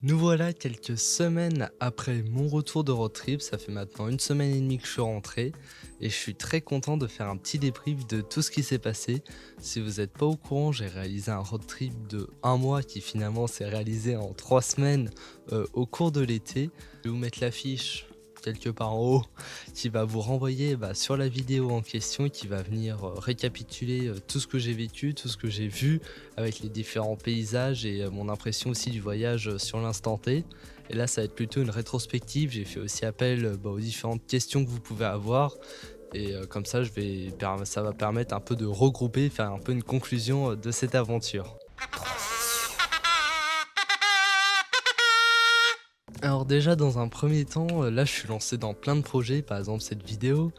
Nous voilà quelques semaines après mon retour de road trip, ça fait maintenant une semaine et demie que je suis rentré et je suis très content de faire un petit débrief de tout ce qui s'est passé. Si vous n'êtes pas au courant, j'ai réalisé un road trip de un mois qui finalement s'est réalisé en 3 semaines au cours de l'été. Je vais vous mettre l'affiche quelque part en haut qui va vous renvoyer sur la vidéo en question et qui va venir récapituler tout ce que j'ai vécu, tout ce que j'ai vu avec les différents paysages et mon impression aussi du voyage sur l'instant T. Et là, ça va être plutôt une rétrospective. J'ai fait aussi appel aux différentes questions que vous pouvez avoir. Et comme ça, ça va permettre un peu de regrouper, faire un peu une conclusion de cette aventure. Alors déjà, dans un premier temps, là, je suis lancé dans plein de projets, par exemple cette vidéo.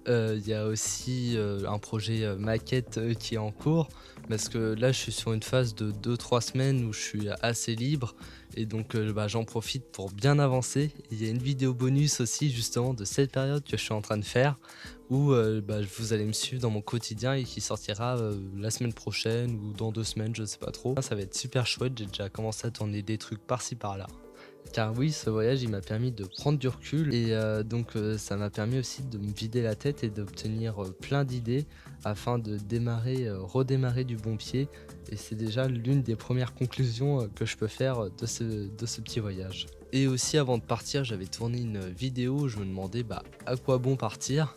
Il y a aussi, un projet, maquette, qui est en cours parce que là, je suis sur une phase de 2 3 semaines où je suis assez libre et donc j'en profite pour bien avancer. Il y a une vidéo bonus aussi justement de cette période que je suis en train de faire où, vous allez me suivre dans mon quotidien et qui sortira, la semaine prochaine ou dans 2 semaines, je sais pas trop. Ça va être super chouette, j'ai déjà commencé à tourner des trucs par-ci par-là. Car oui, ce voyage, il m'a permis de prendre du recul et ça m'a permis aussi de me vider la tête et d'obtenir, plein d'idées afin de redémarrer du bon pied et c'est déjà l'une des premières conclusions, que je peux faire, de ce petit voyage. Et aussi avant de partir, j'avais tourné une vidéo où je me demandais, à quoi bon partir?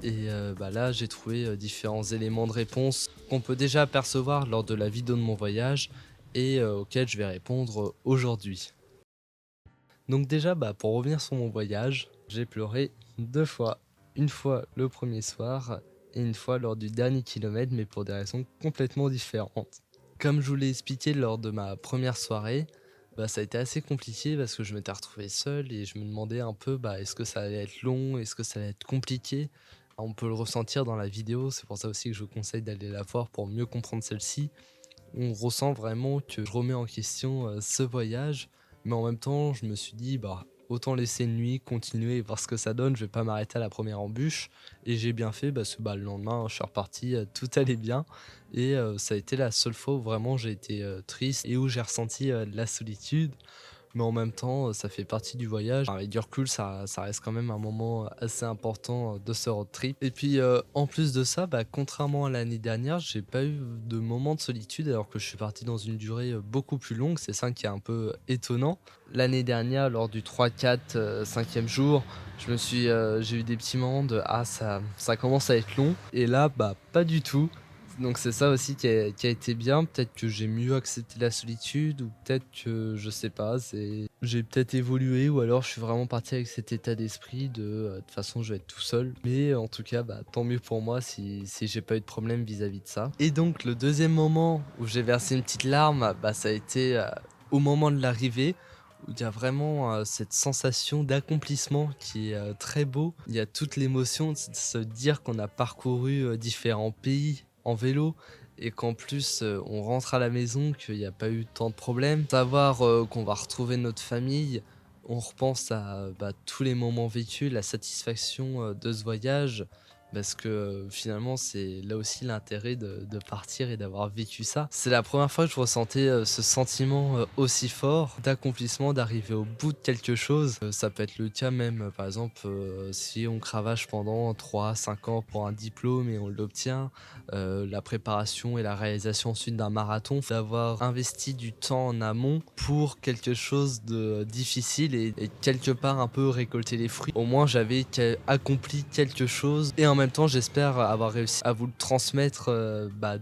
Et là, j'ai trouvé, différents éléments de réponse qu'on peut déjà apercevoir lors de la vidéo de mon voyage et auxquels je vais répondre, aujourd'hui. Donc déjà, pour revenir sur mon voyage, j'ai pleuré 2 fois. Une fois le premier soir et une fois lors du dernier kilomètre, mais pour des raisons complètement différentes. Comme je vous l'ai expliqué lors de ma première soirée, ça a été assez compliqué parce que je m'étais retrouvé seul et je me demandais un peu, est-ce que ça allait être long? Est-ce que ça allait être compliqué? On peut le ressentir dans la vidéo, c'est pour ça aussi que je vous conseille d'aller la voir pour mieux comprendre celle-ci. On ressent vraiment que je remets en question, ce voyage, mais en même temps, je me suis dit: autant laisser une nuit, continuer et voir ce que ça donne, je vais pas m'arrêter à la première embûche» et j'ai bien fait parce que, le lendemain, je suis reparti, tout allait bien et ça a été la seule fois où vraiment j'ai été, triste et où j'ai ressenti, de la solitude. Mais en même temps, ça fait partie du voyage. Avec du recul, ça reste quand même un moment assez important, de ce road trip. Et puis, en plus de ça, contrairement à l'année dernière, j'ai pas eu de moment de solitude alors que je suis parti dans une durée, beaucoup plus longue. C'est ça qui est un peu étonnant. L'année dernière, lors du 3 4 5e jour, j'ai eu des petits moments de: «Ah ça commence à être long» et là, pas du tout. Donc c'est ça aussi qui a été bien. Peut-être que j'ai mieux accepté la solitude ou peut-être que je sais pas, j'ai peut-être évolué ou alors je suis vraiment parti avec cet état d'esprit de toute façon je vais être tout seul. Mais en tout cas, tant mieux pour moi si j'ai pas eu de problème vis-à-vis de ça. Et donc le deuxième moment où j'ai versé une petite larme, ça a été, au moment de l'arrivée où il y a vraiment, cette sensation d'accomplissement qui est, très beau. Il y a toute l'émotion de se dire qu'on a parcouru, différents pays en vélo et qu'en plus, on rentre à la maison, qu'il y a pas eu tant de problèmes. Savoir, qu'on va retrouver notre famille, on repense à, tous les moments vécus, la satisfaction, de ce voyage parce que, finalement, c'est là aussi l'intérêt de partir et d'avoir vécu ça. C'est la première fois que je ressentais, ce sentiment, aussi fort d'accomplissement, d'arriver au bout de quelque chose. Ça peut être le cas même, par exemple, si on cravache pendant 3 5 ans pour un diplôme et on l'obtient, la préparation et la réalisation ensuite d'un marathon, d'avoir investi du temps en amont pour quelque chose de difficile et quelque part un peu récolter les fruits. Au moins j'avais accompli quelque chose et en même temps j'espère avoir réussi à vous le transmettre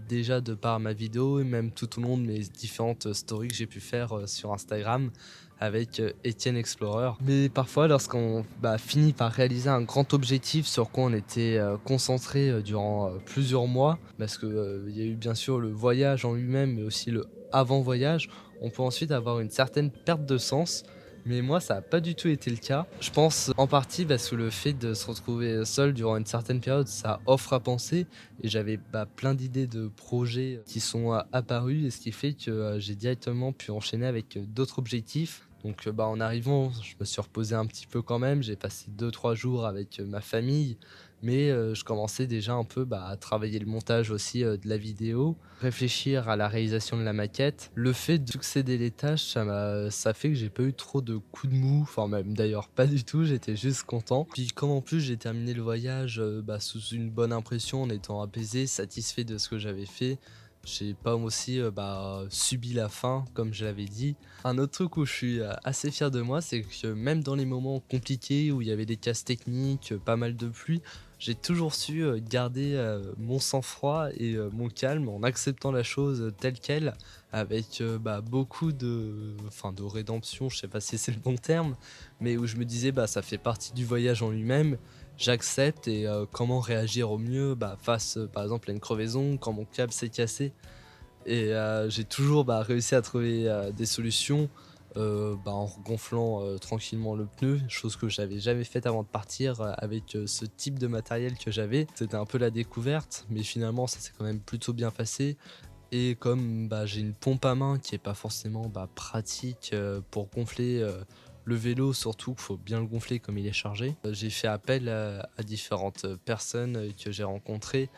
déjà de par ma vidéo et même tout au long de mes différentes stories que j'ai pu faire sur Instagram avec Etienne Explorer. Mais parfois, lorsqu'on finit par réaliser un grand objectif sur quoi on était concentré durant plusieurs mois, parce que il y a eu bien sûr le voyage en lui-même, mais aussi le avant-voyage, on peut ensuite avoir une certaine perte de sens. Mais moi, ça n'a pas du tout été le cas. Je pense en partie parce que le fait de se retrouver seul durant une certaine période, ça offre à penser. Et j'avais plein d'idées de projets qui sont apparus, et ce qui fait que j'ai directement pu enchaîner avec d'autres objectifs. Donc en arrivant, je me suis reposé un petit peu quand même. J'ai passé 2 3 jours avec ma famille. mais je commençais déjà un peu, à travailler le montage aussi, de la vidéo, réfléchir à la réalisation de la maquette. Le fait de succéder les tâches, ça fait que j'ai pas eu trop de coups de mou, enfin même d'ailleurs pas du tout, j'étais juste content. Puis comme en plus j'ai terminé le voyage, sous une bonne impression en étant apaisé, satisfait de ce que j'avais fait, j'ai pas aussi, subi la fin comme je l'avais dit. Un autre truc où je suis, assez fier de moi, c'est que même dans les moments compliqués où il y avait des casses techniques, pas mal de pluie, j'ai toujours su, garder, mon sang-froid et mon calme en acceptant la chose, telle quelle avec, beaucoup de rédemption, je sais pas si c'est le bon terme, mais où je me disais: «Ça fait partie du voyage en lui-même, j'accepte et comment réagir au mieux, face, par exemple à une crevaison, quand mon câble s'est cassé». Et j'ai toujours, réussi à trouver, des solutions, en regonflant, tranquillement le pneu, chose que j'avais jamais faite avant de partir, avec, ce type de matériel que j'avais. C'était un peu la découverte, mais finalement ça s'est quand même plutôt bien passé et comme, j'ai une pompe à main qui est pas forcément, pratique, pour gonfler, le vélo, surtout qu'il faut bien le gonfler comme il est chargé. J'ai fait appel à différentes, personnes, que j'ai rencontrées.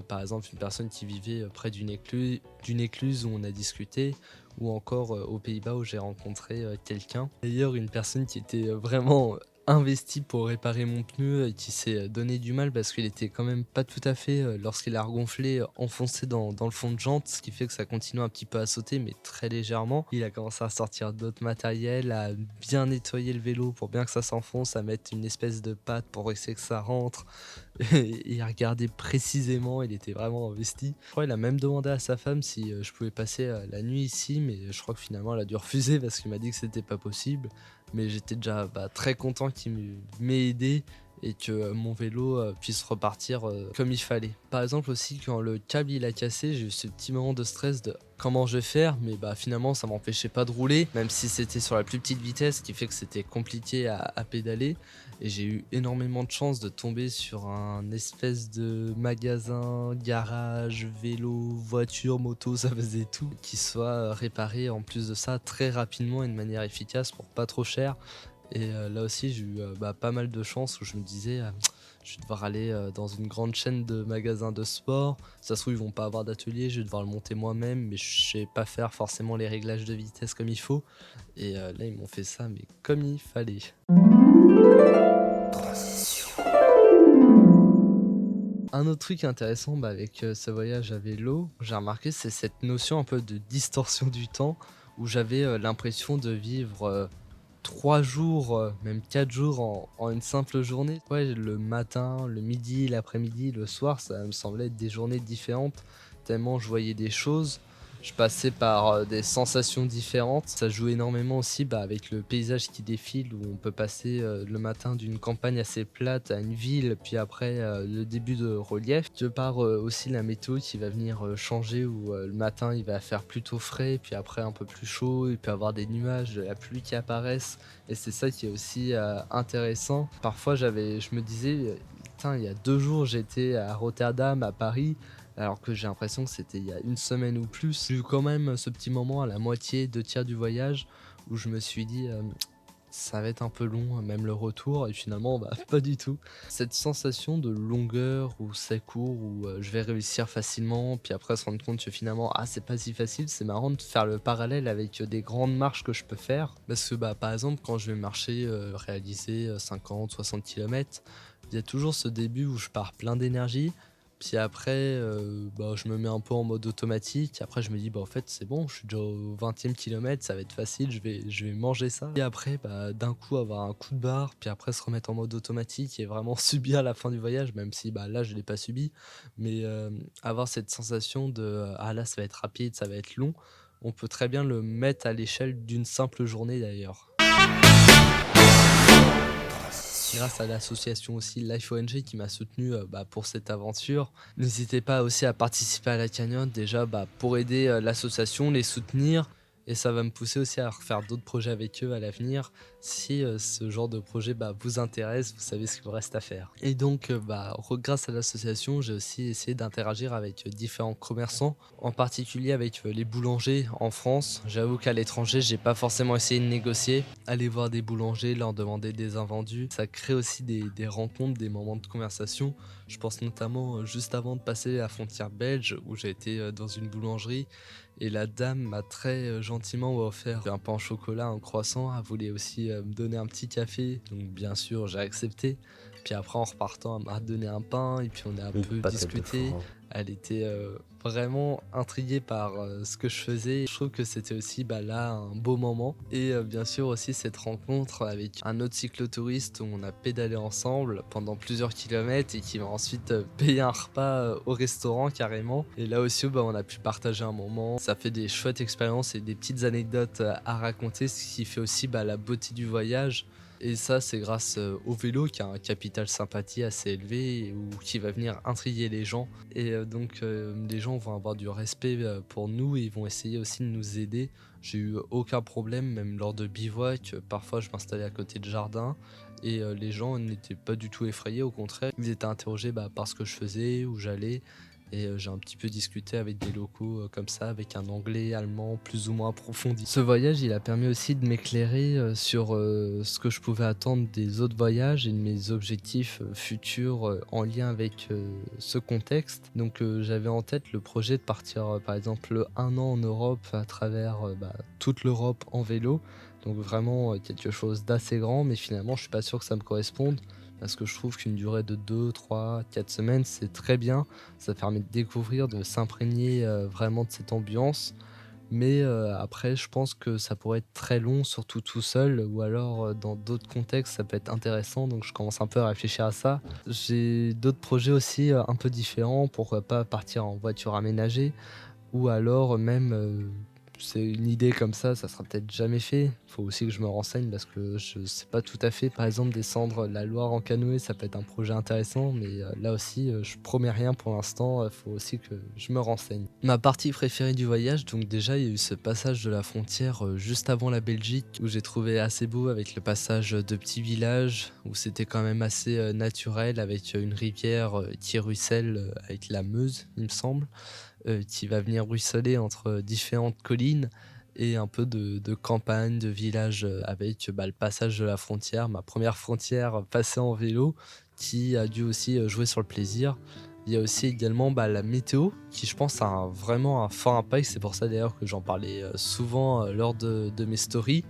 Par exemple, une personne qui vivait, près d'une écluse où on a discuté ou encore, aux Pays-Bas où j'ai rencontré, quelqu'un. D'ailleurs, une personne qui était, vraiment, investie pour réparer mon pneu et qui s'est, donné du mal parce qu'il était quand même pas tout à fait, lorsqu'il a regonflé, enfoncé dans le fond de jante, ce qui fait que ça continue un petit peu à sauter, mais très légèrement. Il a commencé à sortir d'autres matériels, à bien nettoyer le vélo pour bien que ça s'enfonce, à mettre une espèce de pâte pour essayer que ça rentre. Et il regardait précisément, il était vraiment investi. Je crois qu'il a même demandé à sa femme si, je pouvais passer, la nuit ici, mais je crois que finalement elle a dû refuser parce qu'il m'a dit que c'était pas possible. Mais j'étais déjà, très content qu'il m'ait aidé et que, mon vélo, puisse repartir, comme il fallait. Par exemple aussi quand le câble il a cassé, j'ai eu ce petit moment de stress de: «Comment je vais faire?» mais finalement ça m'empêchait pas de rouler, même si c'était sur la plus petite vitesse, ce qui fait que c'était compliqué à pédaler et j'ai eu énormément de chance de tomber sur un espèce de magasin, garage, vélo, voiture, moto, ça faisait tout, qui soit, réparé en plus de ça très rapidement et de manière efficace pour pas trop cher et là aussi j'ai eu, pas mal de chance où je me disais, «Je vais devoir aller, dans une grande chaîne de magasins de sport, ça se trouve ils vont pas avoir d'atelier, je vais devoir le monter moi-même mais je sais pas faire forcément les réglages de vitesse comme il faut» et là ils m'ont fait ça mais comme il fallait. Un autre truc intéressant, avec, ce voyage à vélo, j'ai remarqué, c'est cette notion un peu de distorsion du temps où j'avais, l'impression de vivre, 3 jours, même 4 jours en une simple journée. Ouais, le matin, le midi, l'après-midi, le soir, ça me semblait être des journées différentes, tellement je voyais des choses. Je passais par, des sensations différentes. Ça joue énormément aussi, avec le paysage qui défile où on peut passer, le matin d'une campagne assez plate à une ville, puis après, le début de relief. De par, aussi la météo qui va venir, changer où, le matin il va faire plutôt frais, puis après un peu plus chaud, il peut y avoir des nuages, de la pluie qui apparaissent et c'est ça qui est aussi, intéressant. Parfois je me disais, «Putain, il y a 2 jours j'étais à Rotterdam, à Paris», alors que j'ai l'impression que c'était il y a une semaine ou plus. J'ai eu quand même ce petit moment à la moitié, 2 tiers du voyage où je me suis dit, «Ça va être un peu long, même le retour» et finalement, pas du tout. Cette sensation de longueur où c'est court, où, je vais réussir facilement, puis après se rendre compte que finalement, ah, c'est pas si facile, c'est marrant de faire le parallèle avec, des grandes marches que je peux faire. Parce que, par exemple, quand je vais marcher, réaliser, 50-60 kilomètres, il y a toujours ce début où je pars plein d'énergie, puis après, je me mets un peu en mode automatique. Après, je me dis: «En fait, c'est bon, je suis déjà au 20e kilomètre, ça va être facile, je vais manger ça» et après, d'un coup, avoir un coup de barre, puis après se remettre en mode automatique et vraiment subir la fin du voyage, même si, là, je l'ai pas subi. Mais, avoir cette sensation de, «Ah là, ça va être rapide, ça va être long», on peut très bien le mettre à l'échelle d'une simple journée d'ailleurs. Grâce à l'association aussi Life ONG qui m'a soutenu, pour cette aventure. N'hésitez pas aussi à participer à la cagnotte déjà, pour aider, l'association, les soutenir et ça va me pousser aussi à refaire d'autres projets avec eux à l'avenir. Si ce genre de projet vous intéresse, vous savez ce qu'il vous reste à faire. Et donc, grâce à l'association, j'ai aussi essayé d'interagir avec différents commerçants, en particulier avec les boulangers en France. J'avoue qu'à l'étranger, j'ai pas forcément essayé de négocier. Aller voir des boulangers, leur demander des invendus, ça crée aussi des rencontres, des moments de conversation. Je pense notamment juste avant de passer la frontière belge, où j'ai été dans une boulangerie et la dame m'a très gentiment offert un pain au chocolat, un croissant. Elle voulait aussi me donner un petit café, donc bien sûr j'ai accepté. Puis après en repartant, elle m'a donné un pain et puis on a un Une peu patate de discuté. forain. Elle était vraiment intriguée par ce que je faisais. Je trouve que c'était aussi là un beau moment. Et bien sûr aussi cette rencontre avec un autre cyclotouriste où on a pédalé ensemble pendant plusieurs kilomètres et qui m'a ensuite payé un repas au restaurant carrément. Et là aussi on a pu partager un moment. Ça fait des chouettes expériences et des petites anecdotes à raconter, ce qui fait aussi la beauté du voyage. Et ça, c'est grâce au vélo qui a un capital sympathie assez élevé ou qui va venir intriguer les gens. Et donc, les gens vont avoir du respect pour nous et ils vont essayer aussi de nous aider. J'ai eu aucun problème, même lors de bivouac. Parfois, je m'installais à côté de jardins et les gens n'étaient pas du tout effrayés. Au contraire, ils étaient interrogés par ce que je faisais, où j'allais. Et j'ai un petit peu discuté avec des locaux comme ça, avec un anglais allemand plus ou moins approfondi. Ce voyage, il a permis aussi de m'éclairer sur ce que je pouvais attendre des autres voyages et de mes objectifs futurs en lien avec ce contexte. Donc j'avais en tête le projet de partir par exemple un an en Europe à travers toute l'Europe en vélo. Donc vraiment quelque chose d'assez grand, mais finalement je suis pas sûr que ça me corresponde. Parce que je trouve qu'une durée de 2, 3, 4 semaines, c'est très bien. Ça permet de découvrir, de s'imprégner vraiment de cette ambiance. Mais après, je pense que ça pourrait être très long, surtout tout seul, ou alors dans d'autres contextes, ça peut être intéressant. Donc je commence un peu à réfléchir à ça. J'ai d'autres projets aussi un peu différents. Pourquoi pas partir en voiture aménagée, ou alors même, c'est une idée comme ça sera peut-être jamais fait. Faut aussi que je me renseigne parce que je sais pas tout à fait. Par exemple, descendre la Loire en canoë, ça peut être un projet intéressant, mais là aussi, je promets rien pour l'instant, faut aussi que je me renseigne. Ma partie préférée du voyage, donc déjà, il y a eu ce passage de la frontière, juste avant la Belgique, où j'ai trouvé assez beau avec le passage de petits villages, où c'était quand même assez, naturel avec, une rivière, qui ruisselle, avec la Meuse, il me semble, qui va venir ruisseler entre différentes collines et un peu de campagne, de village, avec le passage de la frontière, ma première frontière passée en vélo, qui a dû aussi jouer sur le plaisir. Il y a aussi également la météo, qui je pense a vraiment un fort impact. C'est pour ça d'ailleurs que j'en parlais souvent lors de mes stories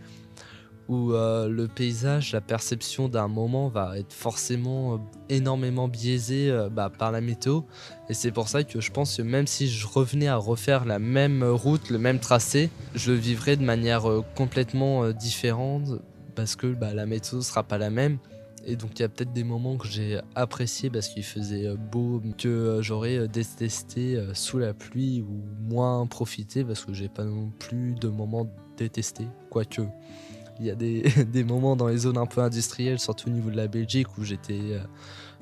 où le paysage, la perception d'un moment va être forcément énormément biaisé par la météo. Et c'est pour ça que je pense que même si je revenais à refaire la même route, le même tracé, je le vivrais de manière complètement différente parce que la météo sera pas la même. Et donc il y a peut-être des moments que j'ai appréciés parce qu'il faisait beau, que j'aurais détesté sous la pluie ou moins profité parce que j'ai pas non plus de moments détestés, quoique. Il y a des, des moments dans les zones un peu industrielles, surtout au niveau de la Belgique, où j'étais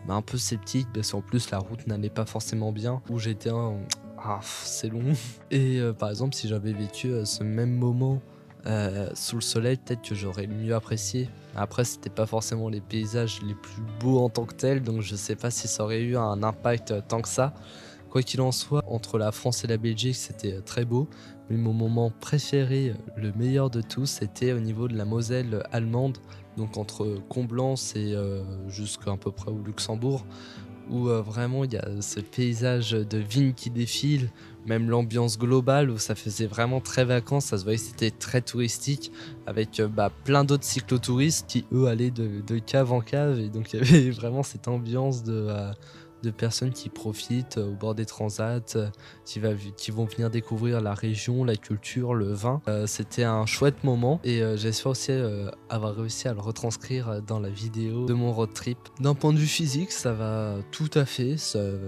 un peu sceptique, parce qu'en plus la route n'allait pas forcément bien, où j'étais c'est long. Et par exemple, si j'avais vécu ce même moment sous le soleil, peut-être que j'aurais mieux apprécié. Après, c'était pas forcément les paysages les plus beaux en tant que tels, donc je sais pas si ça aurait eu un impact tant que ça. Quoi qu'il en soit, entre la France et la Belgique, c'était très beau. Mais mon moment préféré, le meilleur de tous, c'était au niveau de la Moselle allemande, donc entre Comblanche et jusqu'à peu près au Luxembourg, où vraiment il y a ce paysage de vignes qui défilent, même l'ambiance globale où ça faisait vraiment très vacances, ça se voyait que c'était très touristique, avec plein d'autres cyclotouristes qui eux allaient de cave en cave, et donc il y avait vraiment cette ambiance de personnes qui profitent au bord des transats, qui vont venir découvrir la région, la culture, le vin. C'était un chouette moment et j'espère aussi avoir réussi à le retranscrire dans la vidéo de mon road trip. D'un point de vue physique, ça va tout à fait.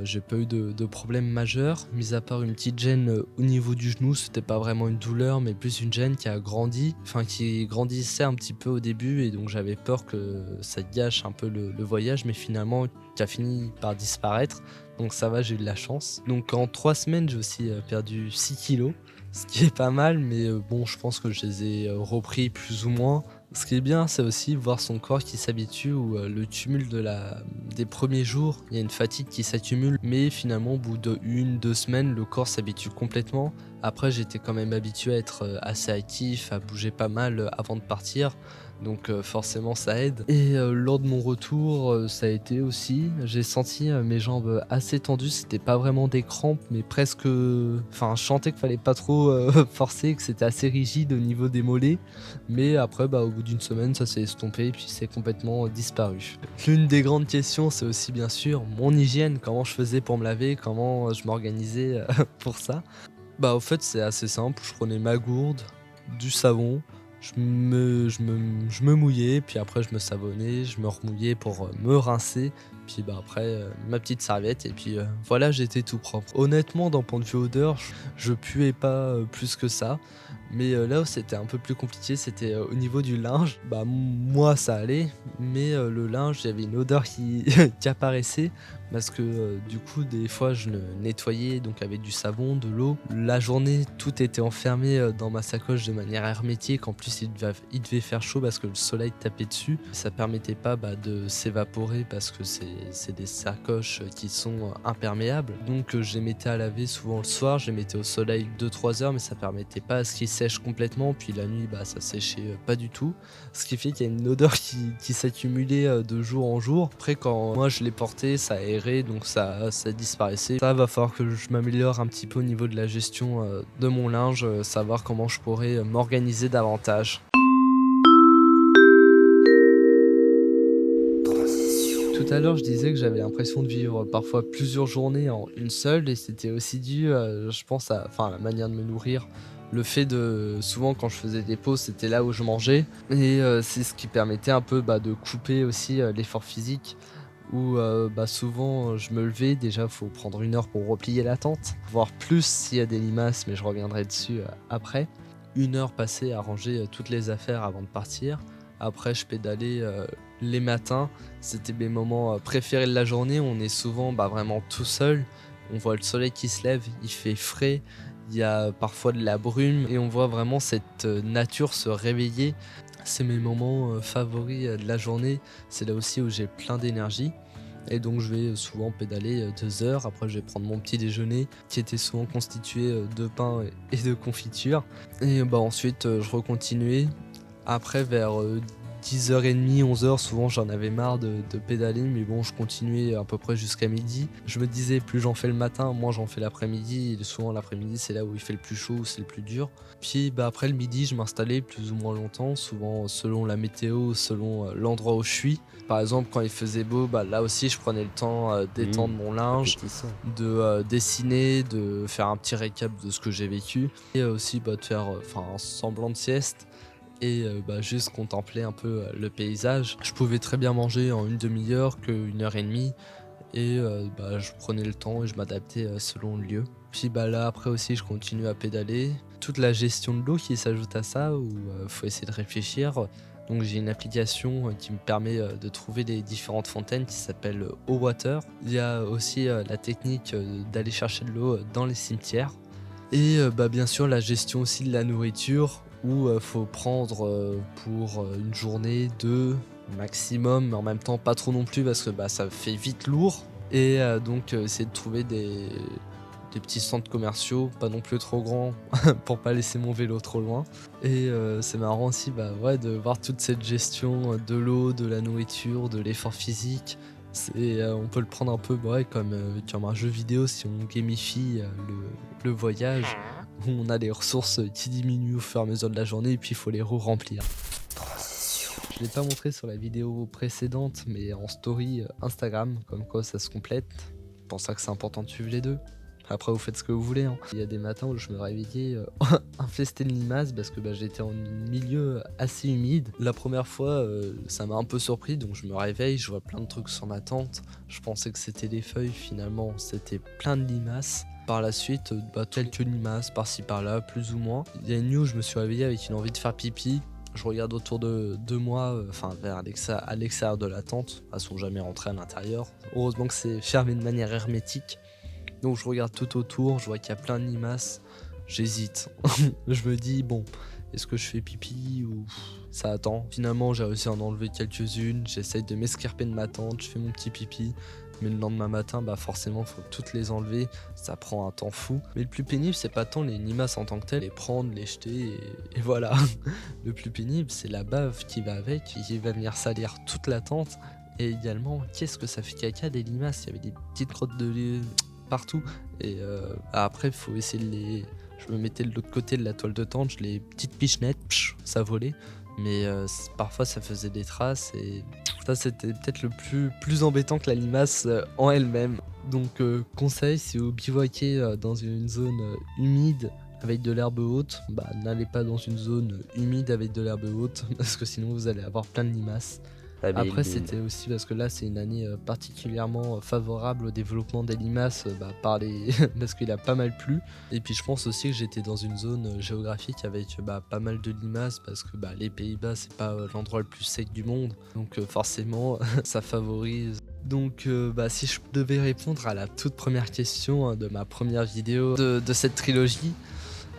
J'ai pas eu de problème majeur, mis à part une petite gêne au niveau du genou. C'était pas vraiment une douleur, mais plus une gêne qui a grandi, enfin qui grandissait un petit peu au début, et donc j'avais peur que ça gâche un peu le voyage, mais finalement qui a fini par disparaître. Donc ça va, j'ai eu de la chance. Donc en 3 semaines, j'ai aussi perdu 6 kilos. ce qui est pas mal, mais bon, je pense que je les ai repris plus ou moins. Ce qui est bien, c'est aussi voir son corps qui s'habitue ou le tumulte des premiers jours. Il y a une fatigue qui s'accumule, mais finalement, au bout de 1, 2 semaines, le corps s'habitue complètement. Après, j'étais quand même habitué à être assez actif, à bouger pas mal avant de partir. Donc forcément ça aide. Et lors de mon retour, ça a été aussi, j'ai senti mes jambes assez tendues, c'était pas vraiment des crampes, mais presque, enfin je sentais qu'il fallait pas trop forcer, que c'était assez rigide au niveau des mollets. Mais après, au bout d'une semaine, ça s'est estompé et puis c'est complètement disparu. L'une des grandes questions, c'est aussi bien sûr mon hygiène, comment je faisais pour me laver, comment je m'organisais pour ça. Au fait, c'est assez simple, je prenais ma gourde, du savon, je me mouillais, puis après je me savonnais, je me remouillais pour me rincer, puis après ma petite serviette, et puis voilà, j'étais tout propre. Honnêtement, d'un point de vue odeur, je puais pas plus que ça, mais là où c'était un peu plus compliqué, c'était au niveau du linge. Moi ça allait, mais le linge, il y avait une odeur qui, qui apparaissait, parce que du coup des fois je le nettoyais donc avec du savon, de l'eau. La journée tout était enfermé dans ma sacoche de manière hermétique, en plus il devait faire chaud parce que le soleil tapait dessus. Ça permettait pas de s'évaporer parce que c'est des sacoches qui sont imperméables. Donc je les mettais à laver souvent le soir, je les mettais au soleil 2-3 heures, mais ça permettait pas à ce qu'ils sèchent complètement, puis la nuit ça séchait pas du tout. Ce qui fait qu'il y a une odeur qui s'accumulait de jour en jour. Après quand moi je les portais, ça aérait, donc ça disparaissait. Ça va falloir que je m'améliore un petit peu au niveau de la gestion de mon linge, savoir comment je pourrais m'organiser davantage. Tout à l'heure, je disais que j'avais l'impression de vivre parfois plusieurs journées en une seule, et c'était aussi dû, je pense à la manière de me nourrir. Le fait de souvent quand je faisais des pauses, c'était là où je mangeais, et c'est ce qui permettait un peu, de couper aussi, l'effort physique où, souvent, je me levais. Déjà, faut prendre 1 heure pour replier la tente, voire plus s'il y a des limaces, mais je reviendrai dessus, après. 1 heure passée à ranger, toutes les affaires avant de partir. Après, je pédalais, les matins. C'était mes moments, préférés de la journée. On est souvent, vraiment tout seul. On voit le soleil qui se lève, il fait frais, il y a parfois de la brume et on voit vraiment cette, nature se réveiller. C'est mes moments, favoris, de la journée. C'est là aussi où j'ai plein d'énergie, et donc je vais souvent pédaler, 2 heures. Après je vais prendre mon petit déjeuner qui était souvent constitué, de pain et de confiture, et ensuite, je recontinuais. Après vers, 10h30, 11 heures, souvent j'en avais marre de pédaler, mais bon, je continuais à peu près jusqu'à midi. Je me disais plus j'en fais le matin, moins j'en fais l'après-midi, et souvent l'après-midi c'est là où il fait le plus chaud, c'est le plus dur. Puis après le midi, je m'installais plus ou moins longtemps, souvent selon la météo, selon l'endroit où je suis. Par exemple, quand il faisait beau, là aussi je prenais le temps d'étendre mon linge, Appétissant. de dessiner, de faire un petit récap de ce que j'ai vécu, et aussi de faire un semblant de sieste, et juste contempler un peu le paysage. Je pouvais très bien manger en une demi-heure que 1 heure et demie, et je prenais le temps et je m'adaptais selon le lieu. Puis là après aussi je continue à pédaler. Toute la gestion de l'eau qui s'ajoute à ça, où faut essayer de réfléchir. Donc j'ai une application qui me permet de trouver les différentes fontaines qui s'appelle O-Water. Il y a aussi la technique d'aller chercher de l'eau dans les cimetières. Et bien sûr la gestion aussi de la nourriture, où faut prendre pour une journée, 2 maximum, mais en même temps pas trop non plus parce que ça fait vite lourd. Et donc essayer de trouver des petits centres commerciaux, pas non plus trop grands pour pas laisser mon vélo trop loin. Et c'est marrant aussi de voir toute cette gestion de l'eau, de la nourriture, de l'effort physique. On peut le prendre un peu comme un jeu vidéo si on gamifie le voyage, où on a les ressources qui diminuent au fur et à mesure de la journée, et puis il faut les re-remplir. Je l'ai pas montré sur la vidéo précédente, mais en story Instagram, comme quoi ça se complète. C'est pour ça que c'est important de suivre les deux. Après, vous faites ce que vous voulez, hein. Il y a des matins où je me réveillais infesté de limaces parce que j'étais en milieu assez humide. La première fois, ça m'a un peu surpris, donc je me réveille, je vois plein de trucs sur ma tente. Je pensais que c'était des feuilles, finalement, c'était plein de limaces. Par la suite, quelques limaces par-ci par-là, plus ou moins. Il y a une nuit où je me suis réveillé avec une envie de faire pipi. Je regarde autour de moi, à l'extérieur de la tente. Elles sont jamais rentrées à l'intérieur. Heureusement que c'est fermé de manière hermétique. Donc je regarde tout autour, je vois qu'il y a plein de limaces. j'hésite. Je me dis bon, est-ce que je fais pipi ou ça attend. Finalement j'ai réussi à en enlever quelques-unes, j'essaye de m'escarper de ma tente, je fais mon petit pipi. Mais le lendemain matin, bah forcément, faut toutes les enlever, ça prend un temps fou. Mais le plus pénible, c'est pas tant les limaces en tant que telles, les prendre, les jeter, et voilà. Le plus pénible, c'est la bave qui va avec, qui va venir salir toute la tente. Et également, qu'est-ce que ça fait caca des limaces? Il y avait des petites crottes de lait partout. Et après, il faut essayer de les... Je me mettais de l'autre côté de la toile de tente, les petites pichenettes, ça volait. Mais parfois ça faisait des traces et ça c'était peut-être le plus embêtant que la limace en elle-même. Donc conseil, si vous bivouaquez dans une zone humide avec de l'herbe haute, bah n'allez pas dans une zone humide avec de l'herbe haute parce que sinon vous allez avoir plein de limaces. Après c'était aussi parce que là c'est une année particulièrement favorable au développement des limaces parce qu'il a pas mal plu. Et puis je pense aussi que j'étais dans une zone géographique avec pas mal de limaces parce que les Pays-Bas c'est pas l'endroit le plus sec du monde. Donc forcément ça favorise. Donc si je devais répondre à la toute première question de ma première vidéo de cette trilogie,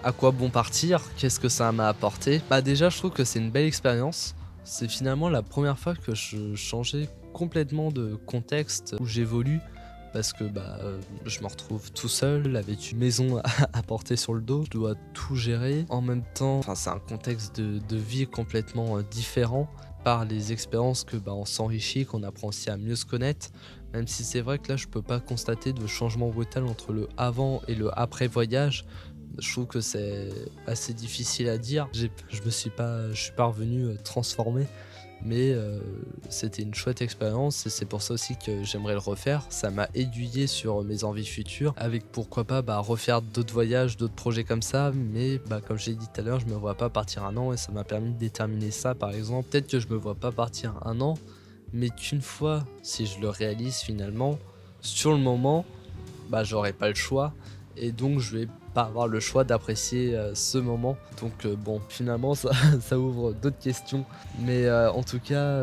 à quoi bon partir? Qu'est-ce que ça m'a apporté? Déjà je trouve que c'est une belle expérience. C'est finalement la première fois que je changeais complètement de contexte où j'évolue parce que je me retrouve tout seul avec une maison à porter sur le dos, je dois tout gérer en même temps. Enfin, c'est un contexte de vie complètement différent par les expériences que on s'enrichit, qu'on apprend aussi à mieux se connaître. Même si c'est vrai que là je peux pas constater de changement brutal entre le avant et le après voyage. Je trouve que c'est assez difficile à dire. Je suis pas revenu transformé, mais c'était une chouette expérience et c'est pour ça aussi que j'aimerais le refaire. Ça m'a aiguillé sur mes envies futures, avec pourquoi pas refaire d'autres voyages, d'autres projets comme ça. Mais comme j'ai dit tout à l'heure, je me vois pas partir 1 an et ça m'a permis de déterminer ça. Par exemple, peut-être que je me vois pas partir 1 an, mais qu'une fois, si je le réalise finalement, sur le moment, j'aurai pas le choix et donc je vais pas avoir le choix d'apprécier ce moment. Donc finalement ça ouvre d'autres questions. Mais en tout cas,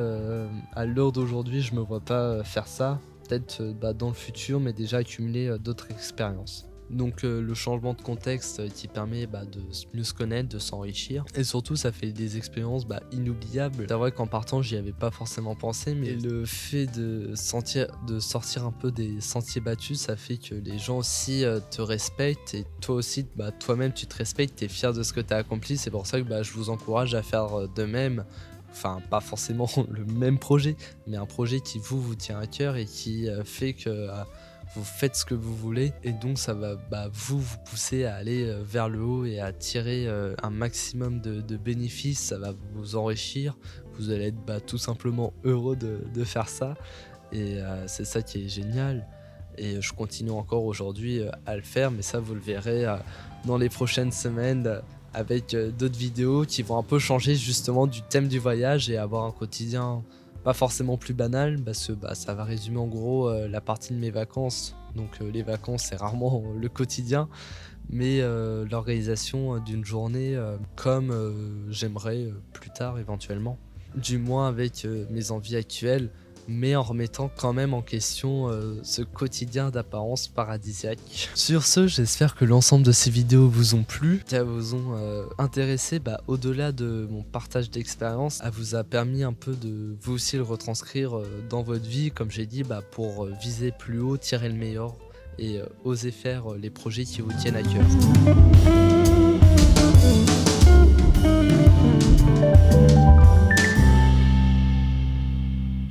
à l'heure d'aujourd'hui, je me vois pas faire ça. Peut-être dans le futur, mais déjà accumuler d'autres expériences. Donc le changement de contexte qui permet de mieux se connaître, de s'enrichir. Et surtout ça fait des expériences inoubliables. C'est vrai qu'en partant j'y avais pas forcément pensé, mais le fait de sortir un peu des sentiers battus, ça fait que les gens aussi te respectent. Et toi aussi, toi-même tu te respectes, t'es fier de ce que t'as accompli. C'est pour ça que je vous encourage à faire de même. Enfin, pas forcément le même projet, mais un projet qui vous tient à cœur et qui fait que... vous faites ce que vous voulez et donc ça va vous pousser à aller vers le haut et à tirer un maximum de bénéfices. Ça va vous enrichir, vous allez être tout simplement heureux de faire ça et c'est ça qui est génial. Et je continue encore aujourd'hui à le faire, mais ça vous le verrez dans les prochaines semaines avec d'autres vidéos qui vont un peu changer justement du thème du voyage et avoir un quotidien pas forcément plus banal parce que ça va résumer en gros la partie de mes vacances. Donc les vacances c'est rarement le quotidien, mais l'organisation d'une journée comme j'aimerais plus tard éventuellement, du moins avec mes envies actuelles, mais en remettant quand même en question ce quotidien d'apparence paradisiaque. Sur ce, j'espère que l'ensemble de ces vidéos vous ont plu, qu'elles vous ont intéressé, au-delà de mon partage d'expérience, elle vous a permis un peu de vous aussi le retranscrire dans votre vie, comme j'ai dit, pour viser plus haut, tirer le meilleur et oser faire les projets qui vous tiennent à cœur.